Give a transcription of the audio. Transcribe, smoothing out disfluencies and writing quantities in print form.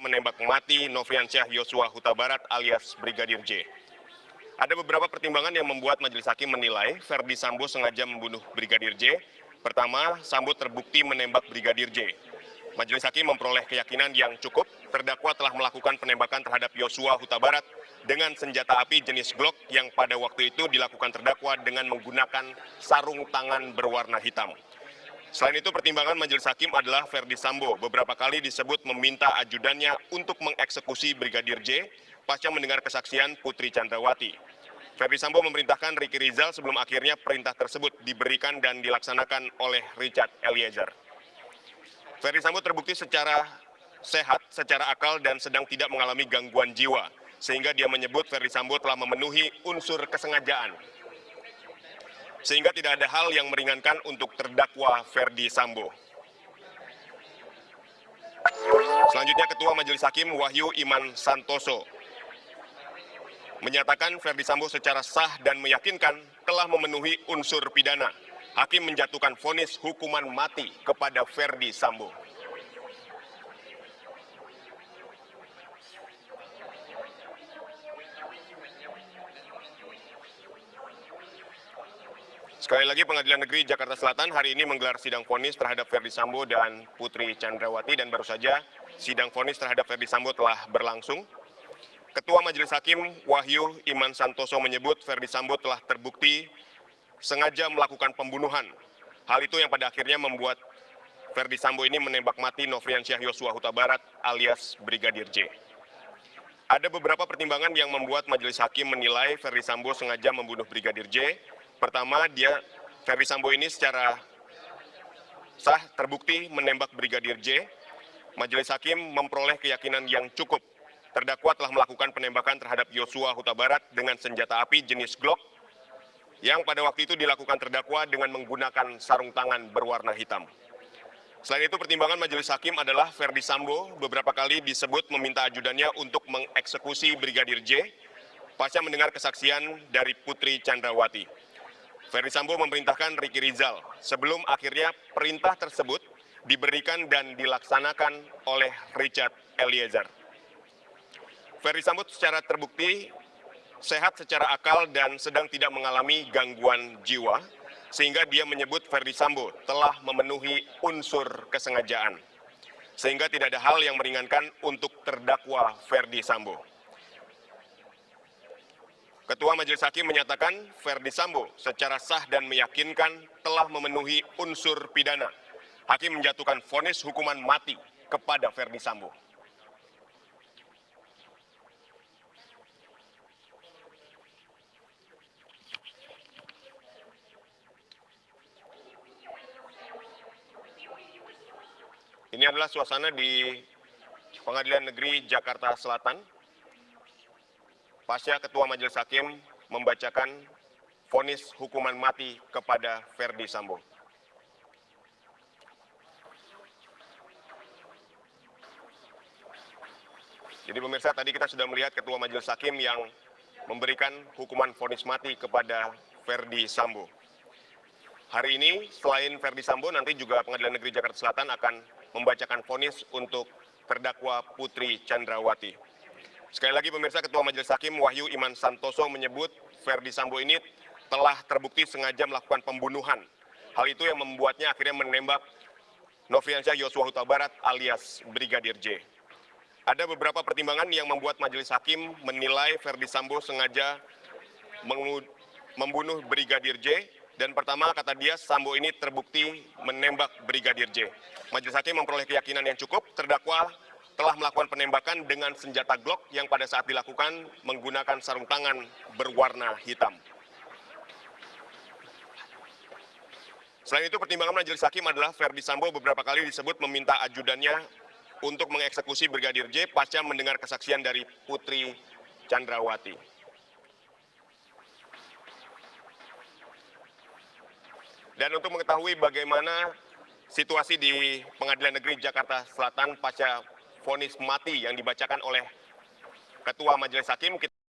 menembak mati Nofriansyah Yosua Huta Barat alias Brigadir J. Ada beberapa pertimbangan yang membuat majelis hakim menilai Ferdi Sambo sengaja membunuh Brigadir J. Pertama, Sambo terbukti menembak Brigadir J. Majelis hakim memperoleh keyakinan yang cukup terdakwa telah melakukan penembakan terhadap Yosua Huta Barat dengan senjata api jenis Glock yang pada waktu itu dilakukan terdakwa dengan menggunakan sarung tangan berwarna hitam. Selain itu, pertimbangan majelis hakim adalah Ferdi Sambo beberapa kali disebut meminta ajudannya untuk mengeksekusi Brigadir J pasca mendengar kesaksian Putri Chandrawati. Ferdi Sambo memerintahkan Ricky Rizal sebelum akhirnya perintah tersebut diberikan dan dilaksanakan oleh Richard Eliezer. Ferdi Sambo terbukti secara sehat, secara akal dan sedang tidak mengalami gangguan jiwa, sehingga dia menyebut Ferdi Sambo telah memenuhi unsur kesengajaan. Sehingga tidak ada hal yang meringankan untuk terdakwa Ferdi Sambo. Selanjutnya, Ketua Majelis Hakim Wahyu Iman Santoso menyatakan Ferdi Sambo secara sah dan meyakinkan telah memenuhi unsur pidana. Hakim menjatuhkan vonis hukuman mati kepada Ferdi Sambo. Sekali lagi, Pengadilan Negeri Jakarta Selatan hari ini menggelar sidang vonis terhadap Ferdi Sambo dan Putri Chandrawati, dan baru saja sidang vonis terhadap Ferdi Sambo telah berlangsung. Ketua Majelis Hakim Wahyu Iman Santoso menyebut Ferdi Sambo telah terbukti sengaja melakukan pembunuhan. Hal itu yang pada akhirnya membuat Ferdi Sambo ini menembak mati Nofriansyah Yosua Huta Barat alias Brigadir J. Ada beberapa pertimbangan yang membuat Majelis Hakim menilai Ferdi Sambo sengaja membunuh Brigadir J. Pertama, Ferdi Sambo ini secara sah terbukti menembak Brigadir J. Majelis Hakim memperoleh keyakinan yang cukup. Terdakwa telah melakukan penembakan terhadap Yosua Huta Barat dengan senjata api jenis Glock yang pada waktu itu dilakukan terdakwa dengan menggunakan sarung tangan berwarna hitam. Selain itu, pertimbangan Majelis Hakim adalah Ferdi Sambo beberapa kali disebut meminta ajudannya untuk mengeksekusi Brigadir J pasca mendengar kesaksian dari Putri Chandrawati. Ferdi Sambo memerintahkan Ricky Rizal sebelum akhirnya perintah tersebut diberikan dan dilaksanakan oleh Richard Eliezer. Ferdi Sambo secara terbukti sehat secara akal dan sedang tidak mengalami gangguan jiwa, sehingga dia menyebut Ferdi Sambo telah memenuhi unsur kesengajaan, sehingga tidak ada hal yang meringankan untuk terdakwa Ferdi Sambo. Ketua Majelis Hakim menyatakan Ferdi Sambo secara sah dan meyakinkan telah memenuhi unsur pidana. Hakim menjatuhkan vonis hukuman mati kepada Ferdi Sambo. Ini adalah suasana di Pengadilan Negeri Jakarta Selatan. Pasca Ketua Majelis Hakim membacakan vonis hukuman mati kepada Ferdi Sambo. Jadi pemirsa, tadi kita sudah melihat Ketua Majelis Hakim yang memberikan hukuman vonis mati kepada Ferdi Sambo. Hari ini selain Ferdi Sambo, nanti juga Pengadilan Negeri Jakarta Selatan akan membacakan vonis untuk terdakwa Putri Chandrawati. Sekali lagi pemirsa, Ketua Majelis Hakim Wahyu Iman Santoso menyebut Ferdi Sambo ini telah terbukti sengaja melakukan pembunuhan. Hal itu yang membuatnya akhirnya menembak Nofriansyah Yosua Huta Barat alias Brigadir J. Ada beberapa pertimbangan yang membuat Majelis Hakim menilai Ferdi Sambo sengaja membunuh Brigadir J. Dan pertama, kata dia, Sambo ini terbukti menembak Brigadir J. Majelis Hakim memperoleh keyakinan yang cukup, terdakwa telah melakukan penembakan dengan senjata Glock yang pada saat dilakukan menggunakan sarung tangan berwarna hitam. Selain itu, pertimbangan Majelis Hakim adalah Ferdi Sambo beberapa kali disebut meminta ajudannya untuk mengeksekusi Brigadir J pasca mendengar kesaksian dari Putri Chandrawati. Dan untuk mengetahui bagaimana situasi di Pengadilan Negeri Jakarta Selatan pasca vonis mati yang dibacakan oleh Ketua Majelis Hakim,